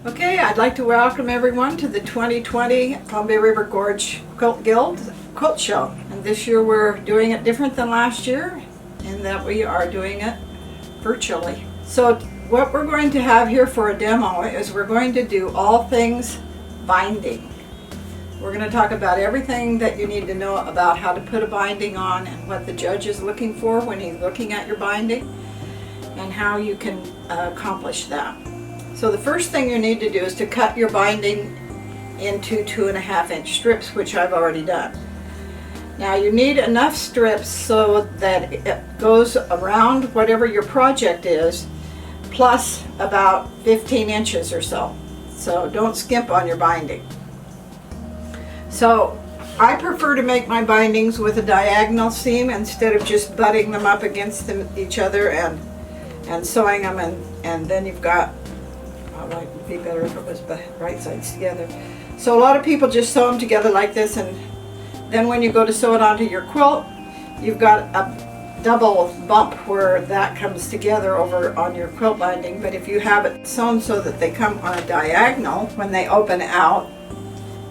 Okay, I'd like to welcome everyone to the 2020 Columbia River Gorge Quilt Guild Quilt Show. And this year we're doing it different than last year in that we are doing it virtually. So what we're going to have here for a demo is we're going to do all things binding. We're going to talk about everything that you need to know about how to put a binding on and what the judge is looking for when he's looking at your binding and how you can accomplish that. So the first thing you need to do is to cut your binding into 2.5-inch strips, which I've already done. Now you need enough strips so that it goes around whatever your project is, plus about 15 inches or so. So don't skimp on your binding. So I prefer to make my bindings with a diagonal seam instead of just butting them up against each other and sewing them, and then you've got, well, it would be better if it was right sides together. So a lot of people just sew them together like this, and then when you go to sew it onto your quilt, you've got a double bump where that comes together over on your quilt binding. But if you have it sewn so that they come on a diagonal when they open out,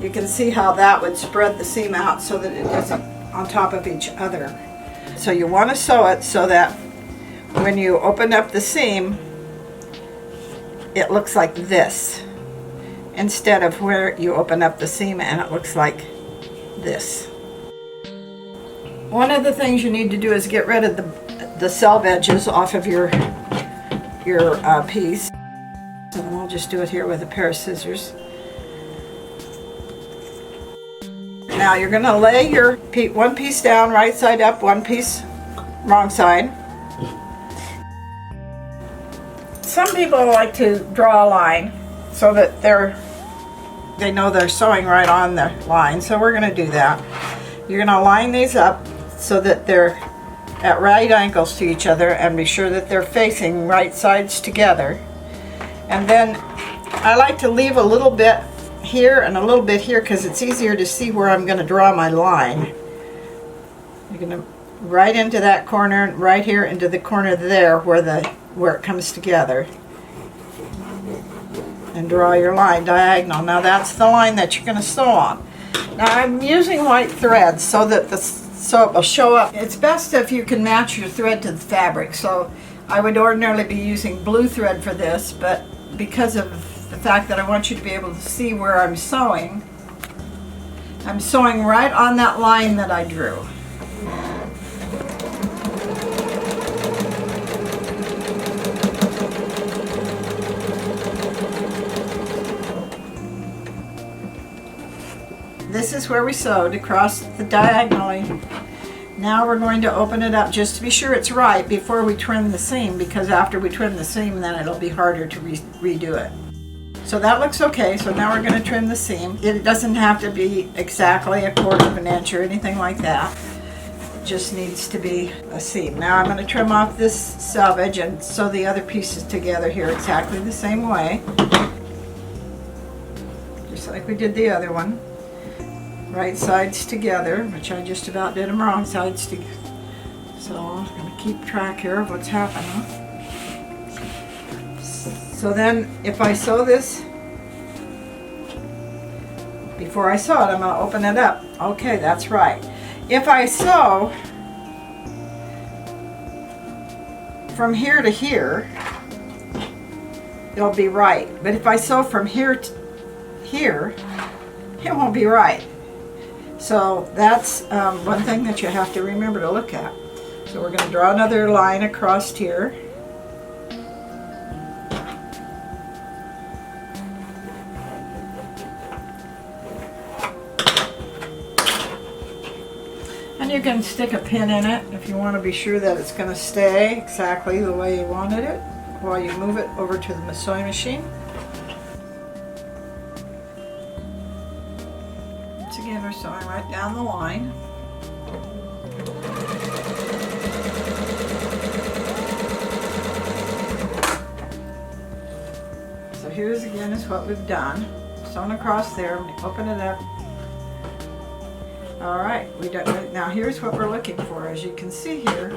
you can see how that would spread the seam out so that it isn't on top of each other. So you want to sew it so that when you open up the seam, it looks like this, instead of where you open up the seam and it looks like this. One of the things you need to do is get rid of the selve edges off of your piece. And we'll just do it here with a pair of scissors. Now you're going to lay your one piece down right side up, one piece wrong side. Some people like to draw a line so that they know they're sewing right on the line, so we're going to do that. You're going to line these up so that they're at right angles to each other, and be sure that they're facing right sides together. And then I like to leave a little bit here and a little bit here because it's easier to see where I'm going to draw my line. You're going to right into that corner, right here into the corner there where it comes together, and draw your line diagonal. Now that's the line that you're going to sew on. Now I'm using white thread so that it will show up. It's best if you can match your thread to the fabric. So I would ordinarily be using blue thread for this, but because of the fact that I want you to be able to see where I'm sewing right on that line that I drew. This is where we sewed across the diagonally. Now we're going to open it up just to be sure it's right before we trim the seam, because after we trim the seam then it'll be harder to redo it. So that looks okay, so now we're going to trim the seam. It doesn't have to be exactly 1/4 inch or anything like that. It just needs to be a seam. Now I'm going to trim off this selvage and sew the other pieces together here exactly the same way. Just like we did the other one. Right sides together, which I just about did them wrong sides together. So I'm going to keep track here of what's happening. So then if I sew this, before I sew it, I'm going to open it up. Okay, that's right. If I sew from here to here, it'll be right. But if I sew from here to here, it won't be right. So that's one thing that you have to remember to look at. So we're going to draw another line across here. And you can stick a pin in it if you want to be sure that it's going to stay exactly the way you wanted it while you move it over to the sewing machine. Again, we're sewing right down the line. So here's again is what we've done. Sewn across there, open it up. All right, now here's what we're looking for. As you can see here,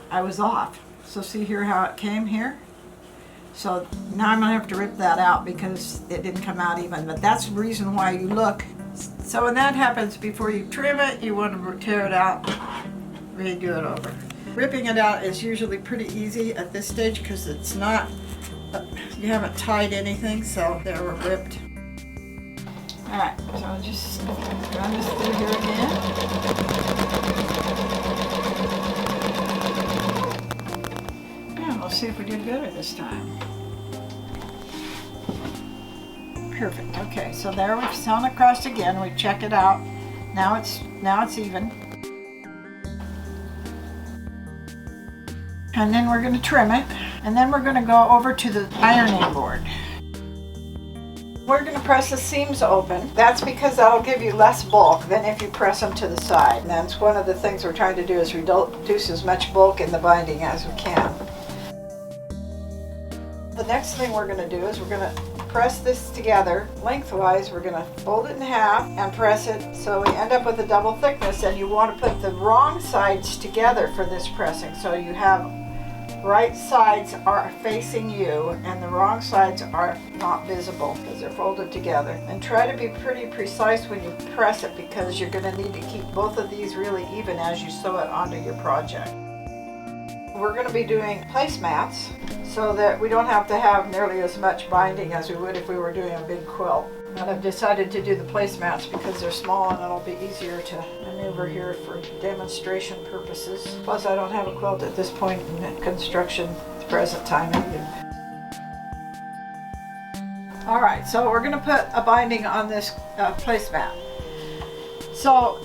I was off. So see here how it came here? So now I'm gonna have to rip that out because it didn't come out even, but that's the reason why you look. So when that happens, before you trim it, you want to tear it out, redo it over. Ripping it out is usually pretty easy at this stage because it's not, you haven't tied anything, so they were ripped. All right, so I'll just run this through here again. And we'll see if we did better this time. Perfect. Okay, so there we've sewn across again. We check it out. Now it's even. And then we're going to trim it, and then we're going to go over to the ironing board. We're going to press the seams open. That's because that'll give you less bulk than if you press them to the side. And that's one of the things we're trying to do, is reduce as much bulk in the binding as we can. The next thing we're going to do is we're going to press this together lengthwise. We're going to fold it in half and press it so we end up with a double thickness, and you want to put the wrong sides together for this pressing, so you have right sides are facing you and the wrong sides are not visible because they're folded together. And try to be pretty precise when you press it, because you're going to need to keep both of these really even as you sew it onto your project. We're going to be doing placemats so that we don't have to have nearly as much binding as we would if we were doing a big quilt. And I've decided to do the placemats because they're small and it'll be easier to maneuver here for demonstration purposes. Plus I don't have a quilt at this point in construction at the present time either. Alright, so we're going to put a binding on this placemat. So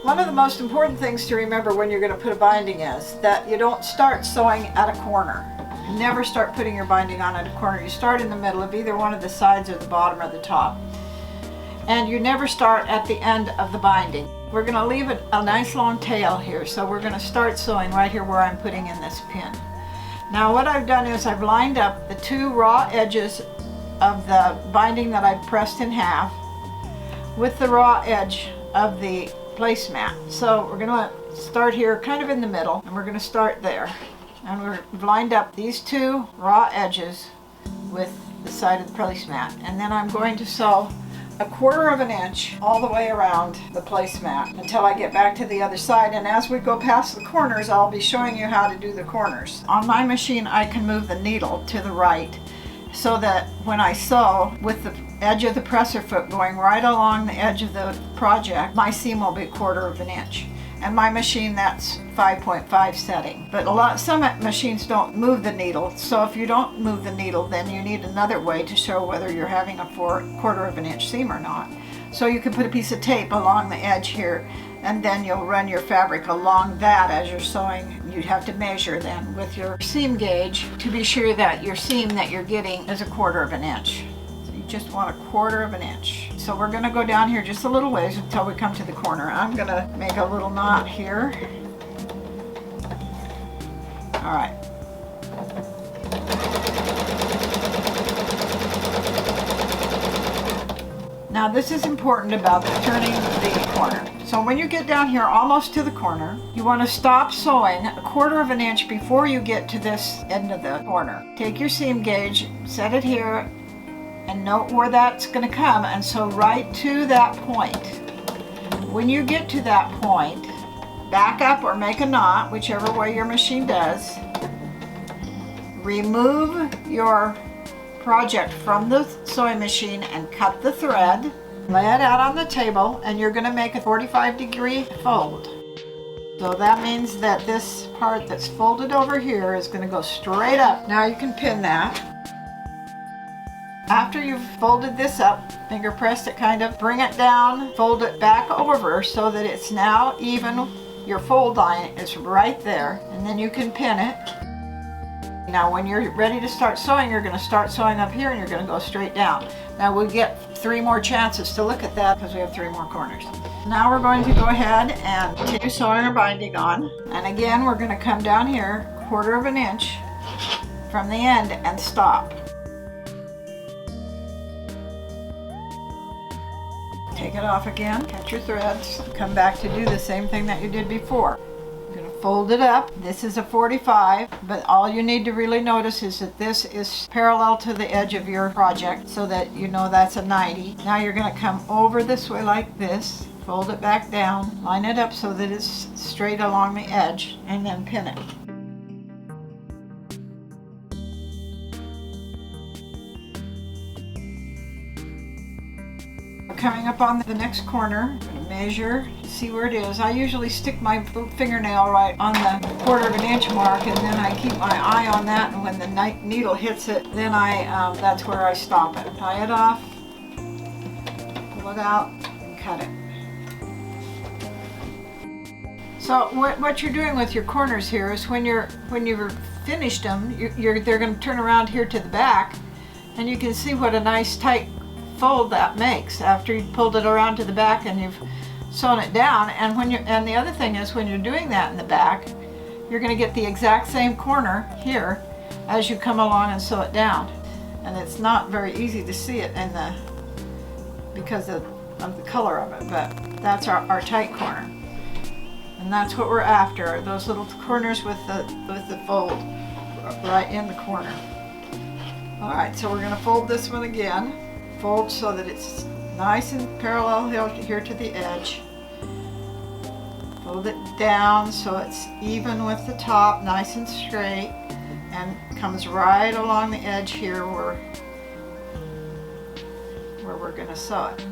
one of the most important things to remember when you're going to put a binding is that you don't start sewing at a corner. Never start putting your binding on at a corner. You start in the middle of either one of the sides or the bottom or the top. And you never start at the end of the binding. We're going to leave it a nice long tail here, so we're going to start sewing right here where I'm putting in this pin. Now what I've done is I've lined up the two raw edges of the binding that I've pressed in half with the raw edge of the placemat. So we're going to start here kind of in the middle, and we're going to start there. And we've lined up these two raw edges with the side of the placemat. And then I'm going to sew 1/4 inch all the way around the placemat until I get back to the other side. And as we go past the corners, I'll be showing you how to do the corners. On my machine, I can move the needle to the right so that when I sew with the edge of the presser foot going right along the edge of the project, my seam will be 1/4 inch. And my machine, that's 5.5 setting. But some machines don't move the needle, so if you don't move the needle, then you need another way to show whether you're having a 1/4 inch seam or not. So you can put a piece of tape along the edge here, and then you'll run your fabric along that as you're sewing. You'd have to measure then with your seam gauge to be sure that your seam that you're getting is 1/4 inch. Just want 1/4 inch. So we're going to go down here just a little ways until we come to the corner. I'm going to make a little knot here. All right. Now this is important about turning the corner. So when you get down here almost to the corner, you want to stop sewing 1/4 inch before you get to this end of the corner. Take your seam gauge, set it here, and note where that's going to come, and sew right to that point. When you get to that point, back up or make a knot, whichever way your machine does. Remove your project from the sewing machine and cut the thread. Lay it out on the table, and you're going to make a 45-degree fold. So that means that this part that's folded over here is going to go straight up. Now you can pin that. After you've folded this up, finger press it kind of, bring it down, fold it back over so that it's now even. Your fold line is right there, and then you can pin it. Now when you're ready to start sewing, you're going to start sewing up here and you're going to go straight down. Now we'll get 3 more chances to look at that because we have 3 more corners. Now we're going to go ahead and continue sewing our binding on. And again, we're going to come down here 1/4 inch from the end and stop. Take it off again, catch your threads, come back to do the same thing that you did before. You're going to fold it up. This is a 45, but all you need to really notice is that this is parallel to the edge of your project so that you know that's a 90. Now you're going to come over this way like this, fold it back down, line it up so that it's straight along the edge, and then pin it. Coming up on the next corner, I'm going to measure, see where it is. I usually stick my fingernail right on the 1/4 of an inch mark, and then I keep my eye on that, and when the needle hits it, then that's where I stop it. Tie it off, pull it out, and cut it. So what you're doing with your corners here is when you've finished them, they're going to turn around here to the back, and you can see what a nice tight fold that makes after you've pulled it around to the back and you've sewn it down. And the other thing is, when you're doing that in the back, you're going to get the exact same corner here as you come along and sew it down. And it's not very easy to see it because of the color of it, but that's our tight corner. And that's what we're after, those little corners with the fold right in the corner. All right, so we're going to fold this one again. Fold so that it's nice and parallel here to the edge. Fold it down so it's even with the top, nice and straight, and comes right along the edge here where we're going to sew it.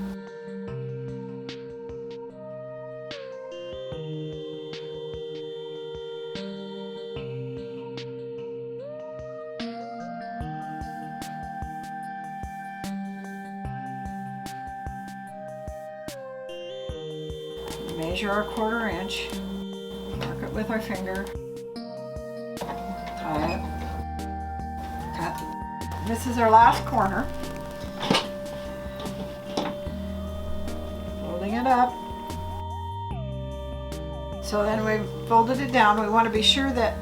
Measure our 1/4 inch, mark it with our finger, tie it, cut. This is our last corner. Folding it up. So then we've folded it down. We want to be sure that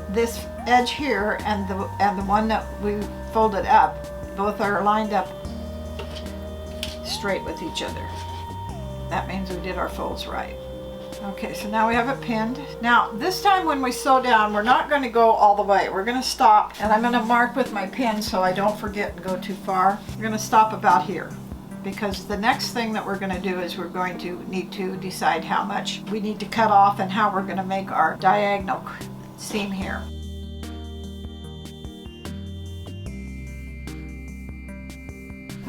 this edge here and the one that we folded up, both are lined up straight with each other. That means we did our folds right. Okay, so now we have it pinned. Now, this time when we sew down, we're not going to go all the way. We're going to stop, and I'm going to mark with my pin so I don't forget and go too far. We're going to stop about here, because the next thing that we're going to do is we're going to need to decide how much we need to cut off and how we're going to make our diagonal seam here.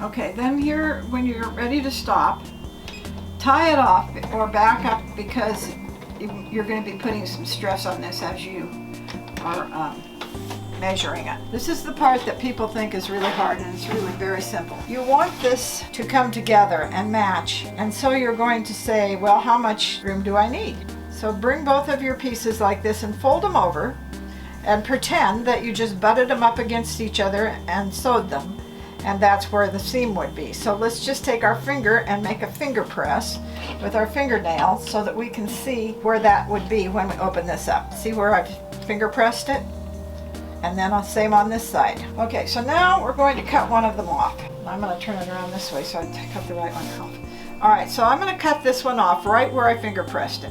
Okay, then here, when you're ready to stop, tie it off or back up, because you're going to be putting some stress on this as you are measuring it. This is the part that people think is really hard, and it's really very simple. You want this to come together and match, and so you're going to say, well, how much room do I need? So bring both of your pieces like this and fold them over and pretend that you just butted them up against each other and sewed them. And that's where the seam would be. So let's just take our finger and make a finger press with our fingernail so that we can see where that would be when we open this up. See where I've finger pressed it? And then I'll same on this side. Okay, so now we're going to cut one of them off. I'm going to turn it around this way so I cut the right one off. All right, so I'm going to cut this one off right where I finger pressed it.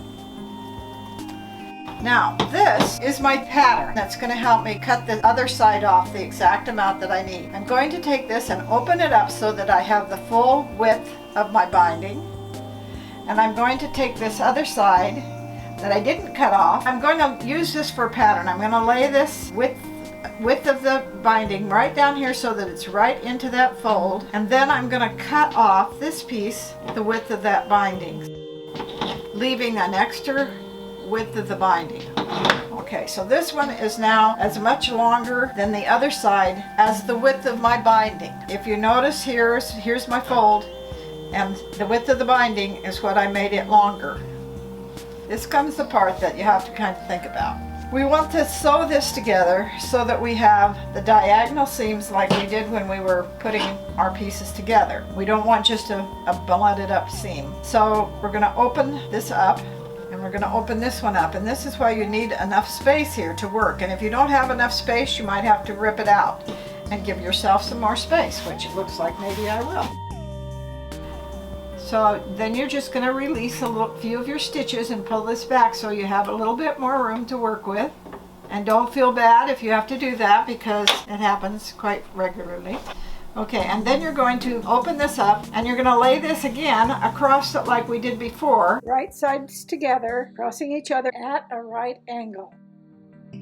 Now, this is my pattern that's going to help me cut the other side off the exact amount that I need. I'm going to take this and open it up so that I have the full width of my binding. And I'm going to take this other side that I didn't cut off. I'm going to use this for a pattern. I'm going to lay this width of the binding right down here so that it's right into that fold. And then I'm going to cut off this piece, the width of that binding, leaving an extra width of the binding. Okay, so this one is now as much longer than the other side as the width of my binding. If you notice, here's my fold, and the width of the binding is what I made it longer. This comes the part that you have to kind of think about. We want to sew this together so that we have the diagonal seams like we did when we were putting our pieces together. We don't want just a blended up seam. So we're going to open this up, and we're going to open this one up, and this is why you need enough space here to work. And if you don't have enough space, you might have to rip it out and give yourself some more space, which it looks like maybe I will. So then you're just going to release a few of your stitches and pull this back so you have a little bit more room to work with. And don't feel bad if you have to do that, because it happens quite regularly. Okay, and then you're going to open this up and you're going to lay this again across it like we did before. Right sides together, crossing each other at a right angle.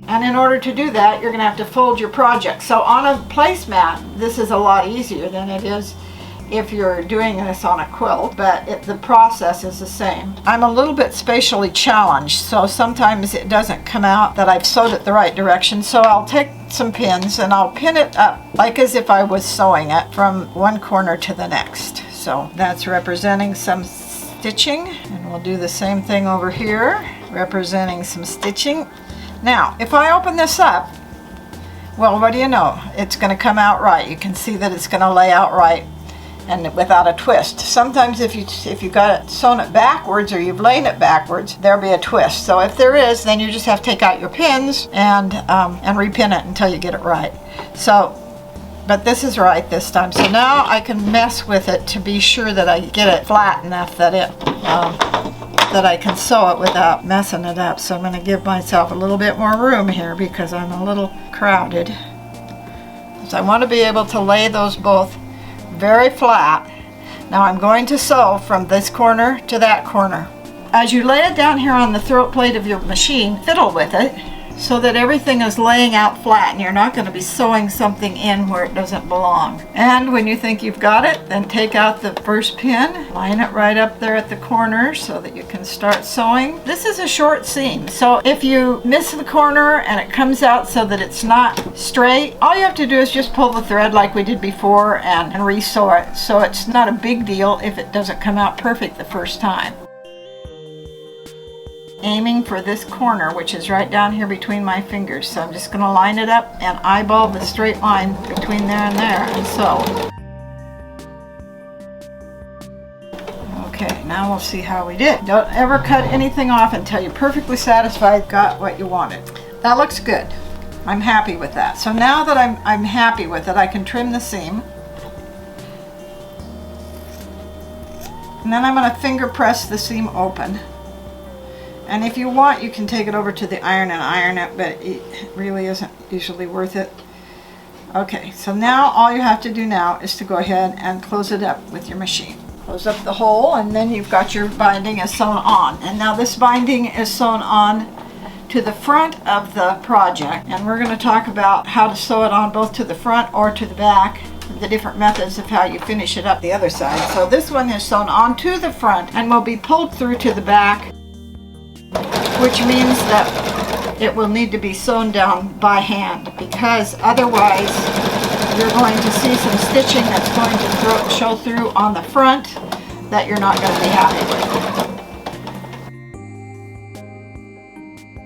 And in order to do that, you're going to have to fold your project. So on a placemat, this is a lot easier than it is if you're doing this on a quilt, but the process is the same. I'm a little bit spatially challenged, so sometimes it doesn't come out that I've sewed it the right direction. So I'll take some pins and I'll pin it up like as if I was sewing it from one corner to the next. So that's representing some stitching, and we'll do the same thing over here, representing some stitching. Now, if I open this up, well, what do you know? It's going to come out right. You can see that it's going to lay out right and without a twist. Sometimes if you got it sewn it backwards or you've laid it backwards, there'll be a twist. So if there is, then you just have to take out your pins and repin it until you get it right. So, but this is right this time. So now I can mess with it to be sure that I get it flat enough that that I can sew it without messing it up. So I'm going to give myself a little bit more room here because I'm a little crowded. So I want to be able to lay those both very flat. Now I'm going to sew from this corner to that corner. As you lay it down here on the throat plate of your machine, fiddle with it so that everything is laying out flat and you're not going to be sewing something in where it doesn't belong. And when you think you've got it, then take out the first pin, line it right up there at the corner so that you can start sewing. This is a short seam, so if you miss the corner and it comes out so that it's not straight, all you have to do is just pull the thread like we did before and re-sew it. So it's not a big deal if it doesn't come out perfect the first time. Aiming for this corner, which is right down here between my fingers. So I'm just going to line it up and eyeball the straight line between there and there and sew. Okay, now we'll see how we did. Don't ever cut anything off until you're perfectly satisfied got what you wanted. That looks good. I'm happy with that. So now that I'm happy with it, I can trim the seam. And then I'm going to finger press the seam open. And if you want, you can take it over to the iron and iron it, but it really isn't usually worth it. Okay, so now all you have to do now is to go ahead and close it up with your machine. Close up the hole, and then you've got your binding is sewn on. And now this binding is sewn on to the front of the project. And we're going to talk about how to sew it on both to the front or to the back, the different methods of how you finish it up the other side. So this one is sewn on to the front and will be pulled through to the back, which means that it will need to be sewn down by hand, because otherwise you're going to see some stitching that's going to show through on the front that you're not going to be happy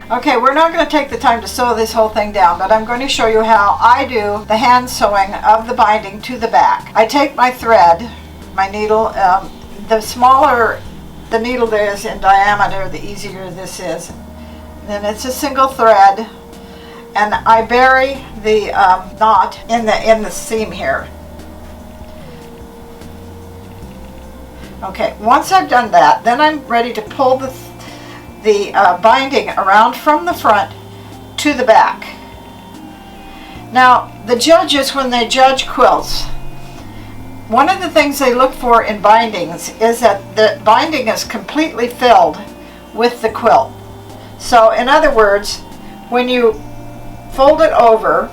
with. Okay, we're not going to take the time to sew this whole thing down, but I'm going to show you how I do the hand sewing of the binding to the back. I take my thread, my needle, the smaller the needle is in diameter, the easier this is. Then it's a single thread, and I bury the knot in the seam here. Okay, once I've done that, then I'm ready to pull the binding around from the front to the back. Now, the judges, when they judge quilts, one of the things they look for in bindings is that the binding is completely filled with the quilt. So in other words, when you fold it over,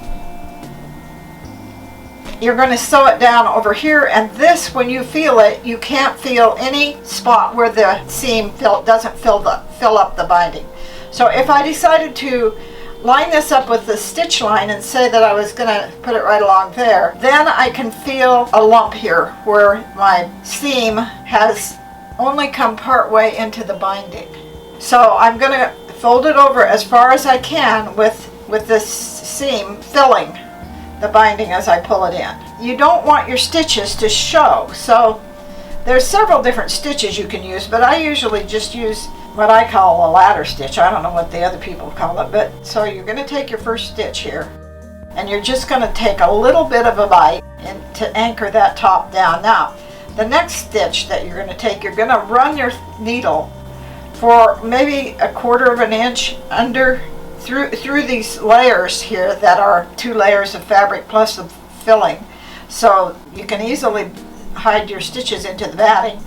you're going to sew it down over here, and this, when you feel it, you can't feel any spot where the seam doesn't fill up the binding. So if I decided to line this up with the stitch line and say that I was going to put it right along there, then I can feel a lump here where my seam has only come part way into the binding. So I'm going to fold it over as far as I can with this seam filling the binding as I pull it in. You don't want your stitches to show, so there's several different stitches you can use, but I usually just use what I call a ladder stitch. I don't know what the other people call it, but so you're going to take your first stitch here, and you're just going to take a little bit of a bite and to anchor that top down. Now, The next stitch that you're going to take, you're going to run your needle for maybe 1/4 of an inch under through these layers here that are 2 layers of fabric plus the filling, so you can easily hide your stitches into the batting.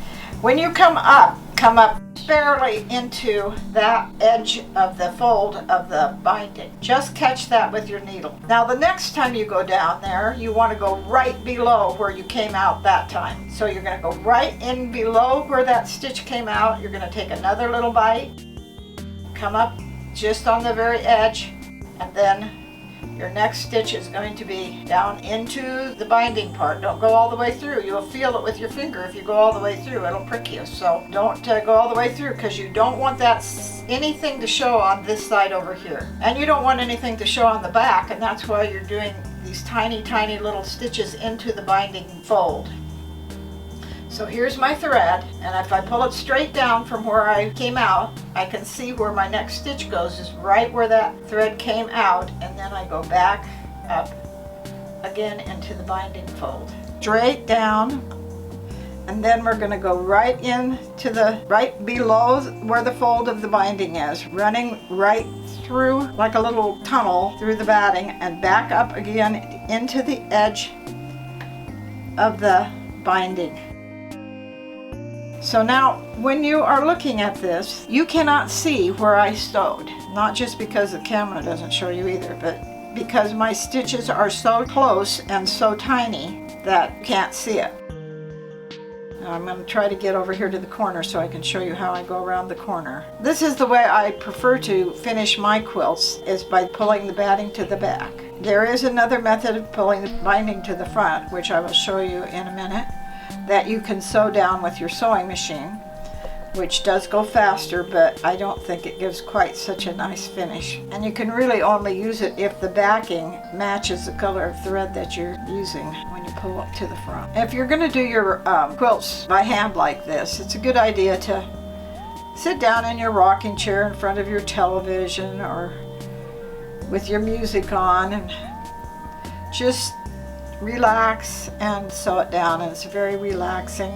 When you come up barely into that edge of the fold of the binding. Just catch that with your needle. Now the next time you go down there, you want to go right below where you came out that time. So you're going to go right in below where that stitch came out. You're going to take another little bite, come up just on the very edge, and then your next stitch is going to be down into the binding part. Don't go all the way through. You'll feel it with your finger. If you go all the way through, it'll prick you. So don't go all the way through, because you don't want that anything to show on this side over here. And you don't want anything to show on the back, and that's why you're doing these tiny, tiny little stitches into the binding fold. So here's my thread, and if I pull it straight down from where I came out, I can see where my next stitch goes is right where that thread came out, and then I go back up again into the binding fold. Straight down, and then we're going to go right below where the fold of the binding is, running right through like a little tunnel through the batting, and back up again into the edge of the binding. So now when you are looking at this, you cannot see where I sewed. Not just because the camera doesn't show you either, but because my stitches are so close and so tiny that you can't see it. Now I'm going to try to get over here to the corner so I can show you how I go around the corner. This is the way I prefer to finish my quilts, is by pulling the batting to the back. There is another method of pulling the binding to the front, which I will show you in a minute, that you can sew down with your sewing machine, which does go faster, but I don't think it gives quite such a nice finish. And you can really only use it if the backing matches the color of thread that you're using when you pull up to the front. If you're going to do your quilts by hand like this, it's a good idea to sit down in your rocking chair in front of your television or with your music on and just relax and sew it down. And it's a very relaxing,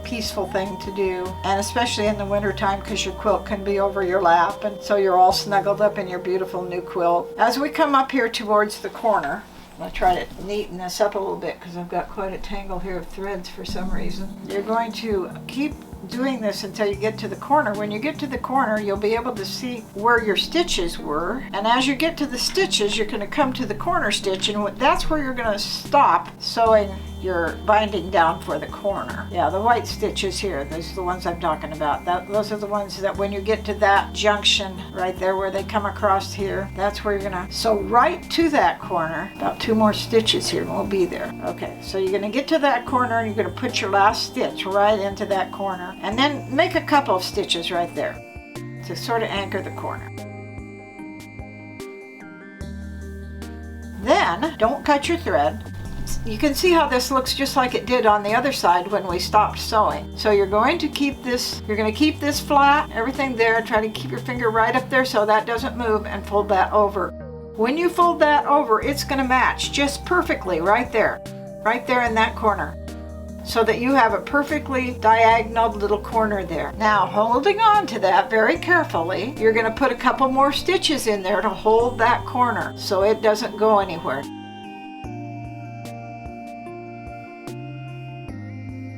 peaceful thing to do, and especially in the winter time, because your quilt can be over your lap, and so you're all snuggled up in your beautiful new quilt. As we come up here towards the corner, I'll try to neaten this up a little bit because I've got quite a tangle here of threads for some reason. You're going to keep doing this until you get to the corner. When you get to the corner, you'll be able to see where your stitches were, and as you get to the stitches, you're going to come to the corner stitch, and that's where you're going to stop sewing your binding down for the corner. Yeah, the white stitches here, those are the ones I'm talking about. Those are the ones that when you get to that junction right there where they come across here, that's where you're going to sew right to that corner. About 2 more stitches here and we'll be there. Okay, so you're going to get to that corner and you're going to put your last stitch right into that corner, and then make a couple of stitches right there to sort of anchor the corner. Then don't cut your thread. You can see how this looks just like it did on the other side when we stopped sewing. So you're going to keep this flat, everything there. Try to keep your finger right up there so that doesn't move, and fold that over. When you fold that over, it's going to match just perfectly right there in that corner, so that you have a perfectly diagonal little corner there. Now, holding on to that very carefully, you're going to put a couple more stitches in there to hold that corner so it doesn't go anywhere.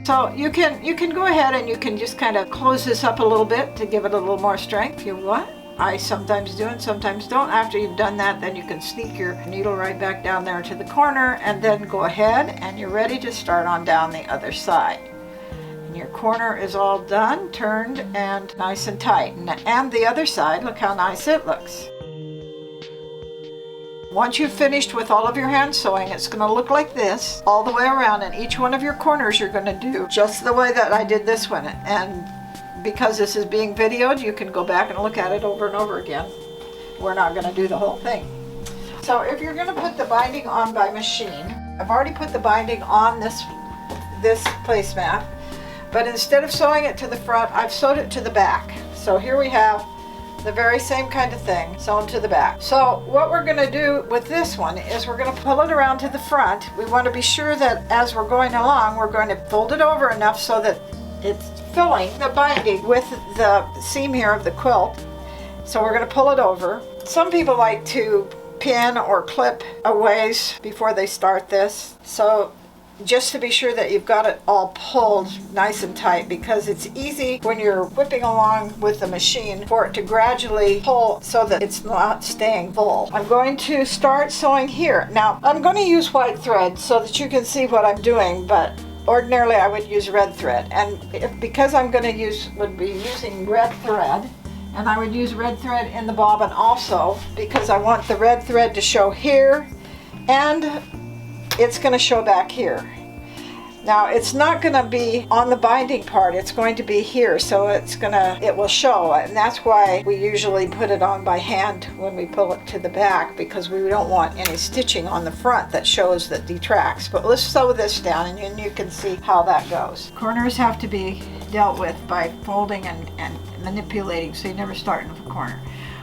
So you can go ahead and you can just kind of close this up a little bit to give it a little more strength. You what? I sometimes do and sometimes don't. After you've done that, then you can sneak your needle right back down there to the corner, and then go ahead and you're ready to start on down the other side. And your corner is all done, turned, and nice and tight. And the other side, look how nice it looks. Once you've finished with all of your hand sewing, it's going to look like this all the way around, and each one of your corners you're going to do just the way that I did this one. And because this is being videoed, you can go back and look at it over and over again. We're not going to do the whole thing. So if you're going to put the binding on by machine, I've already put the binding on this placemat, but instead of sewing it to the front, I've sewed it to the back. So here we have the very same kind of thing sewn to the back. So what we're going to do with this one is we're going to pull it around to the front. We want to be sure that as we're going along, we're going to fold it over enough so that it's filling the binding with the seam here of the quilt. So we're going to pull it over. Some people like to pin or clip a ways before they start this. So just to be sure that you've got it all pulled nice and tight, because it's easy when you're whipping along with the machine for it to gradually pull so that it's not staying full. I'm going to start sewing here. Now I'm going to use white thread so that you can see what I'm doing, but ordinarily I would use red thread, and because I'm going to would be using red thread, and I would use red thread in the bobbin also, because I want the red thread to show here and it's going to show back here. Now it's not going to be on the binding part, it's going to be here, so it will show, and that's why we usually put it on by hand when we pull it to the back, because we don't want any stitching on the front that shows that detracts. But let's sew this down and then you can see how that goes. Corners have to be dealt with by folding and manipulating, so you never start in a corner.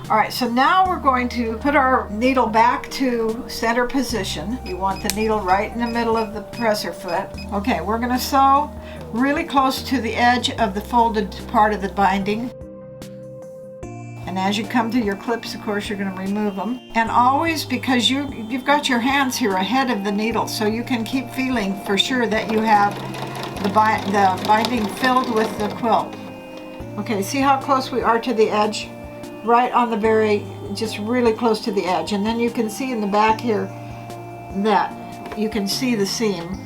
Alright, so now we're going to put our needle back to center position. You want the needle right in the middle of the presser foot. Okay, we're going to sew really close to the edge of the folded part of the binding. And as you come to your clips, of course, you're going to remove them. And always, because you've got your hands here ahead of the needle, so you can keep feeling for sure that you have the binding filled with the quilt. Okay, see how close we are to the edge? Right on the just really close to the edge. And then you can see in the back here that you can see the seam.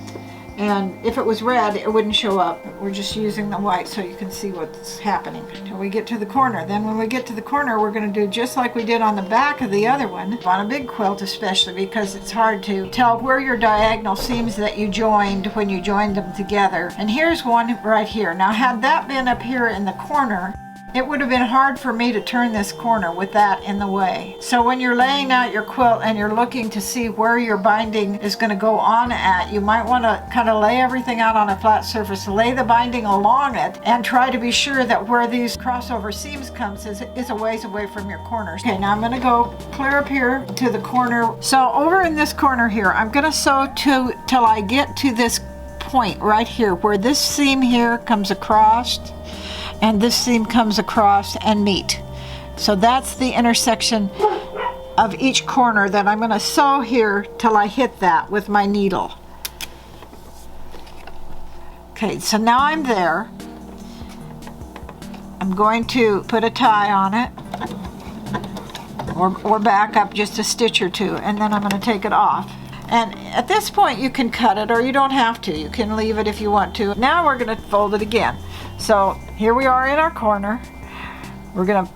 And if it was red, it wouldn't show up. We're just using the white so you can see what's happening until we get to the corner. Then when we get to the corner, we're going to do just like we did on the back of the other one, on a big quilt especially, because it's hard to tell where your diagonal seams that you joined when you joined them together. And here's one right here. Now had that been up here in the corner, it would have been hard for me to turn this corner with that in the way. So when you're laying out your quilt and you're looking to see where your binding is going to go on at, you might want to kind of lay everything out on a flat surface, lay the binding along it, and try to be sure that where these crossover seams comes is a ways away from your corners. Okay, now I'm going to go clear up here to the corner. So over in this corner here, I'm going to sew till I get to this point right here, where this seam here comes across and this seam comes across and meet. So that's the intersection of each corner that I'm going to sew here till I hit that with my needle. Okay, so now I'm there. I'm going to put a tie on it, or back up just a stitch or two, and then I'm going to take it off. And at this point you can cut it, or you don't have to. You can leave it if you want to. Now we're going to fold it again. So here we are in our corner. We're going to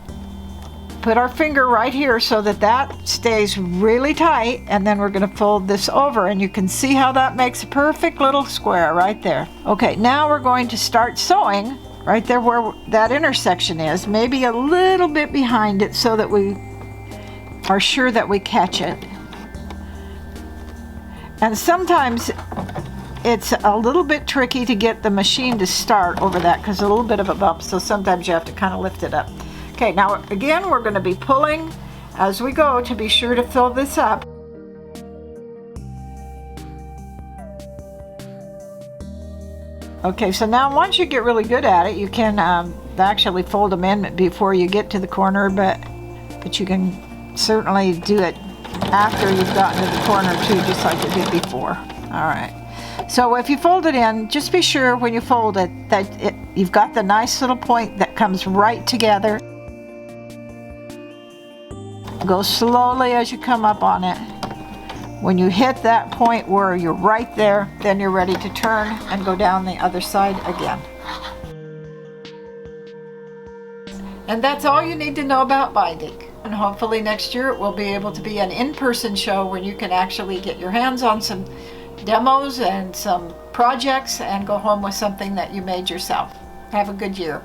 put our finger right here so that stays really tight, and then we're going to fold this over, and you can see how that makes a perfect little square right there. Okay, now we're going to start sewing right there where that intersection is, maybe a little bit behind it so that we are sure that we catch it. And sometimes it's a little bit tricky to get the machine to start over that because a little bit of a bump, so sometimes you have to kind of lift it up. Okay, now again we're going to be pulling as we go to be sure to fill this up. Okay, so now once you get really good at it, you can actually fold them in before you get to the corner, but you can certainly do it after you've gotten to the corner too, just like you did before. All right. So if you fold it in, just be sure when you fold it that you've got the nice little point that comes right together. Go slowly as you come up on it. When you hit that point where you're right there, then you're ready to turn and go down the other side again. And that's all you need to know about binding. And hopefully next year it will be able to be an in-person show where you can actually get your hands on some demos and some projects and go home with something that you made yourself. Have a good year.